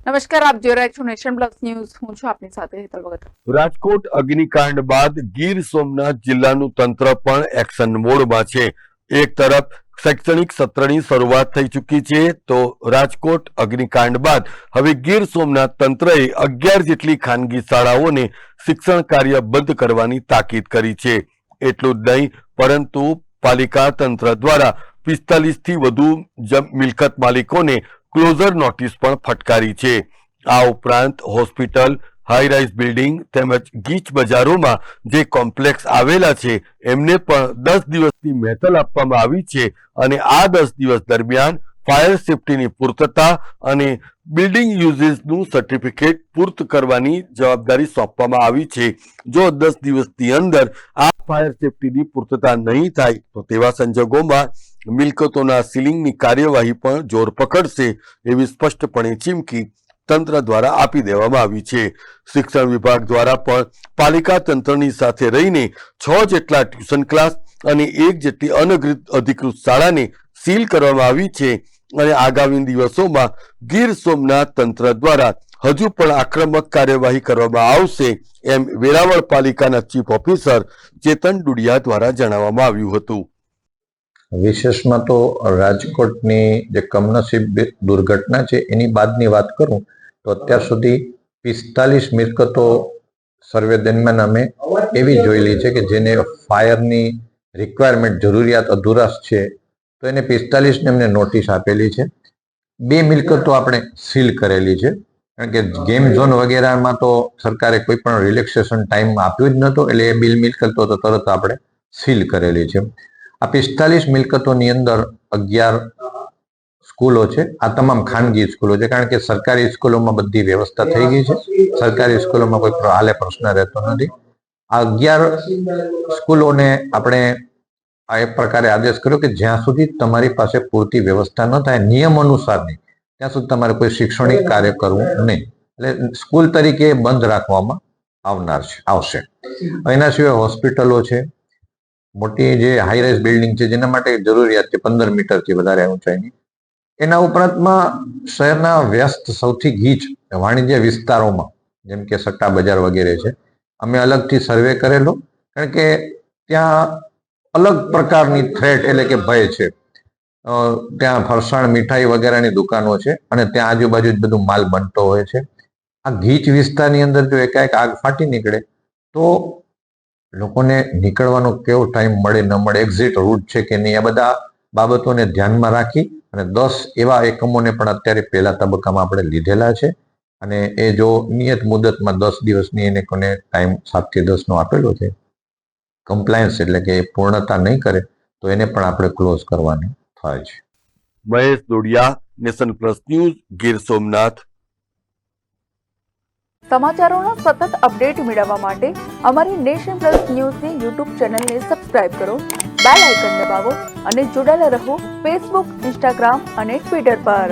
નમસ્કાર, આપ જોઈ રહ્યા છો નેશન પ્લસ ન્યૂઝ. હું છું આપની સાથે હેતલ ભગત. રાજકોટ અગ્નિકાંડ બાદ ગીર સોમનાથ જિલ્લાનું તંત્ર પણ એક્શન મોડમાં છે. એક તરફ શૈક્ષણિક સત્રની શરૂઆત થઈ ચૂકી છે, તો રાજકોટ અગ્નિકાંડ બાદ હવે ગીર સોમનાથ તંત્રએ 11 જેટલી ખાનગી શાળાઓને શિક્ષણ કાર્ય બંધ કરવાની તાકીદ કરી છે. એટલું જ નહીં, પરંતુ પાલિકા તંત્ર દ્વારા 45 થી વધુ મિલકત માલિકોને ક્લોઝર નોટિસ પણ ફટકારી છે. આ ઉપરાંત હોસ્પિટલ, હાઈરાઇઝ બિલ્ડિંગ તેમજ ગીચ બજારોમાં જે કોમ્પ્લેક્સ આવેલા છે એમને પણ 10 દિવસની મહેતલ આપવામાં આવી છે અને આ 10 દિવસ દરમિયાન ફાયર સેફટીની પૂર્તતા અને બિલ્ડિંગ યુઝેસનું સર્ટિફિકેટ પૂર્ત કરવાની જવાબદારી સોંપવામાં આવી છે. જો 10 દિવસની અંદર આ ફાયર સેફટીની પૂર્તતા નહીં થાય તો તેવા સંજોગોમાં મિલકતોના સીલિંગની કાર્યવાહી પણ જોર પકડશે એવી સ્પષ્ટપણે ચીમકી તંત્ર દ્વારા આપી દેવામાં આવી છે. શિક્ષણ વિભાગ દ્વારા પણ પાલિકા તંત્રની સાથે રહીને 6 જેટલા ટ્યુશન ક્લાસ અને 1 જેટલી અનઅધિકૃત શાળાને સીલ કરવામાં આવી છે અને આગામી દિવસોમાં ગીર સોમનાથ તંત્ર દ્વારા હજુ પણ આક્રમક કાર્યવાહી કરવામાં આવશે એમ વેરાવળ પાલિકાના ચીફ ઓફિસર ચેતન ડુડિયા દ્વારા જણાવવામાં આવ્યું હતું. વિશેષમાં તો રાજકોટની જે કમનસીબ દુર્ઘટના છે એની બાદની વાત કરું તો અત્યાર સુધી 45 મિલકતો સર્વે દરમિયાન અમે એવી જોયેલી છે કે જેને ફાયરની રિક્વાયરમેન્ટ જરૂરિયાત અધુરાશ છે, તો એને 45 ને એમને નોટિસ આપેલી છે. 2 મિલકતો આપણે સીલ કરેલી છે, કારણ કે ગેમ ઝોન વગેરેમાં તો સરકારે કોઈ પણ રિલેક્સેશન ટાઈમ આપ્યું જ નહોતો, એટલે એ બિલ મિલકતો તો તરત આપણે સીલ કરેલી છે. આ 45 મિલકતોની અંદર 11 સ્કૂલો છે. આ તમામ ખાનગી સ્કૂલો છે, કારણ કે સરકારી સ્કૂલોમાં બધી વ્યવસ્થા થઈ ગઈ છે. સરકારી સ્કૂલોમાં કોઈ હાલે પ્રશ્ન રહેતો નથી. આ 11 સ્કૂલોને આપણે આ એક પ્રકારે આદેશ કર્યો કે જ્યાં સુધી તમારી પાસે પૂરતી વ્યવસ્થા ન થાય નિયમ અનુસારની, ત્યાં સુધી તમારે કોઈ શૈક્ષણિક કાર્ય કરવું નહીં, એટલે સ્કૂલ તરીકે બંધ રાખવામાં આવશે. એના સિવાય હોસ્પિટલો છે, મોટી જે હાઈરાઇઝ બિલ્ડિંગ છે જેના માટે જરૂરિયાત છે 15 મીટરથી વધારે ઊંચાઈની. એના ઉપરાંતમાં શહેરના વ્યસ્ત સૌથી ગીચ વાણિજ્ય વિસ્તારોમાં જેમ કે સટ્ટા બજાર વગેરે છે, અમે અલગથી સર્વે કરેલો, કારણ કે ત્યાં અલગ પ્રકારની થ્રેટ એટલે કે ભય છે. ત્યાં ફરસાણ, મીઠાઈ વગેરેની દુકાનો છે અને ત્યાં આજુબાજુ જ બધું માલ બનતો હોય છે. આ ગીચ વિસ્તારની અંદર જો એકાએક આગ ફાટી નીકળે તો લોકોને નીકળવાનો કેવો ટાઈમ મળે ન મળે, એક્ઝિટ રૂટ છે કે નહીં, આ બધા બાબતોને ધ્યાનમાં રાખી અને 10 એવા એકમોને પણ અત્યારે પહેલા તબક્કામાં આપણે લીધેલા છે અને એ જો નિયત મુદતમાં 10 દિવસની એને કોને ટાઈમ 7 થી 10 નો આપેલો છે, કમ્પ્લાયન્સ એટલે કે પૂર્ણતા નહીં કરે તો એને પણ આપણે ક્લોઝ કરવાની થાય છે. Mahesh Dodiya, nation plus news, Gir Somnath. સમાચારોના સતત અપડેટ મેળવવા માટે અમારી નેશન પ્લસ ન્યૂઝની યુટ્યુબ ચેનલને સબસ્ક્રાઇબ કરો, બેલ આઇકન દબાવો અને જોડાયેલા રહો ફેસબુક, ઇન્સ્ટાગ્રામ અને ટ્વિટર પર.